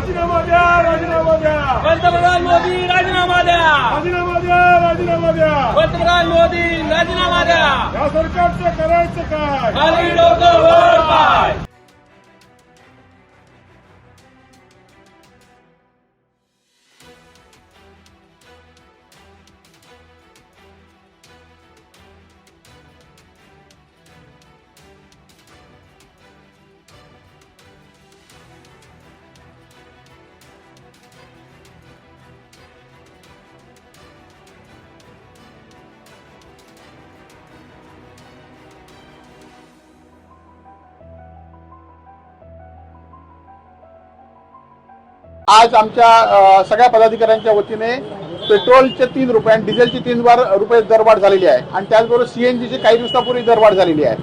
राजीनामा द्या, राजीनामा द्या. पंतप्रधान मोदी राजीनामा द्या. राजीनामा द्या, राजीनामा द्या. पंतप्रधान मोदी राजीनामा द्या. या सरकारचं करायचं काय? खाली डोकं वर पाय. आज आमच्या सगळ्या पदाधिकाऱ्यांच्या वतीने पेट्रोलचे 3 रुपये आणि डिझेलची 3 रुपये दरवाढ झालेली आहे आणि त्याचबरोबर सीएनजीची काही दिवसापूर्वी दरवाढ झालेली आहे,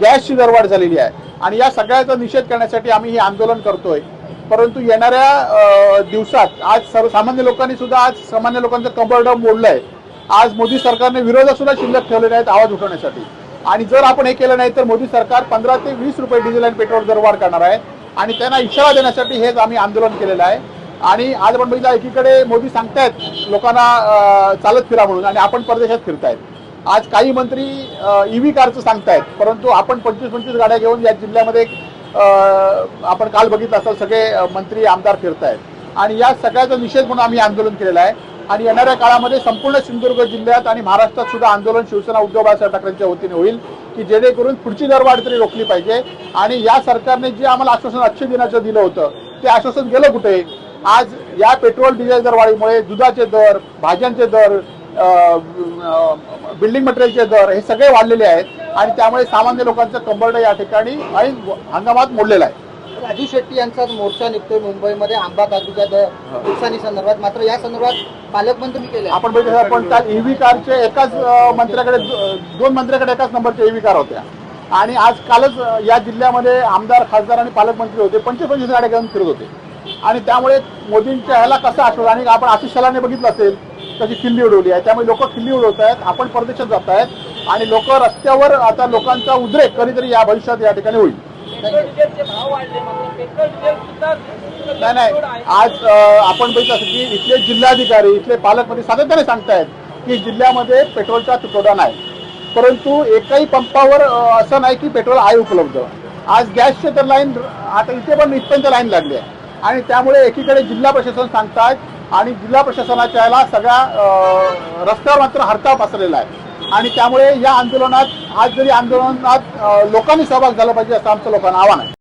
गॅसची दरवाढ झालेली आहे आणि या सगळ्याचा निषेध करण्यासाठी आम्ही हे आंदोलन करतोय. परंतु येणाऱ्या दिवसात आज सर्वसामान्य लोकांनी सुद्धा आज सामान्य लोकांचं कंबरडं मोडलंय. आज मोदी सरकारने विरोधक सुद्धा शिल्लक ठेवलेले आहेत आवाज उठवण्यासाठी आणि जर आपण हे केलं नाही तर मोदी सरकार 15 ते 20 रुपये डिझेल आणि पेट्रोल दरवाढ करणार आहे आणि त्यांना इशारा देण्यासाठी हेच आम्ही आंदोलन केलेलं आहे. आणि आज आपण बघितलं एकीकडे मोदी सांगतायत लोकांना चालत फिरा म्हणून आणि आपण परदेशात फिरतायत. आज काही मंत्री ईव्ही कारचं सांगतायत परंतु आपण 25-25 गाड्या घेऊन या जिल्ह्यामध्ये आपण काल बघितलं असेल सगळे मंत्री आमदार फिरतायत आणि या सगळ्याचा निषेध म्हणून आम्ही आंदोलन केलेलं आहे. आणि येणाऱ्या काळामध्ये संपूर्ण सिंधुदुर्ग जिल्ह्यात आणि महाराष्ट्रात सुद्धा आंदोलन शिवसेना उद्धव बाळासाहेब ठाकरेंच्या वतीने होईल की जेणेकरून पुढची दरवाढ तरी रोखली पाहिजे. आणि या सरकारने जे आम्हाला आश्वासन 800 दिनाचं दिलं होतं ते आश्वासन गेलं कुठे? आज या पेट्रोल डिझेल दरवाढीमुळे दुधाचे दर, भाज्यांचे दर, बिल्डिंग मटेरियलचे दर हे सगळे वाढलेले आहेत आणि त्यामुळे सामान्य लोकांचं कंबरडं या ठिकाणी ऐन हंगामात मोडलेलं आहे. राजू शेट्टी यांचा मोर्चा निघतोय मुंबईमध्ये आंबा काजूच्या नुकसानी संदर्भात, मात्र या संदर्भात पालकमंत्री केले. आपण बघितलं आपण त्यात ईव्ही कारचे एकाच मंत्र्याकडे 2 मंत्र्याकडे एकाच नंबरच्या ईव्ही कार होत्या आणि आज कालच या जिल्ह्यामध्ये आमदार, खासदार आणि पालकमंत्री होते 25-25 गाड्या घेऊन फिरत होते आणि त्यामुळे मोदींच्या ह्याला कसं आठवलं. आणि आपण आशिष शेलारने बघितलं असेल त्याची खिल्ली उडवली आहे, त्यामुळे लोक खिल्ली उडवत आहेत, आपण परदेशात जात आहेत आणि लोक रस्त्यावर आता लोकांचा उद्रेक कधीतरी या भविष्यात या ठिकाणी होईल. नाही आज आपण बघितलं असेल की इथले जिल्हाधिकारी, इथले पालकमंत्री सातत्याने सांगतायत की जिल्ह्यामध्ये पेट्रोलचा तुटवडा नाही, परंतु एकही पंपावर असं नाही की पेट्रोल आहे उपलब्ध. आज गॅसचे तर लाईन आता इथे पण इथपर्यंत लाईन लागली आहे आणि त्यामुळे एकीकडे जिल्हा प्रशासन सांगतायत आणि जिल्हा प्रशासनाच्या याला सगळ्या रस्त्यावर मात्र हरताळ पसरलेला आहे आणि त्यामुळे या आंदोलनात आज जरी आंदोलनात लोकांनी सहभाग झाला पाहिजे असं आमचं लोकांना आव्हान आहे.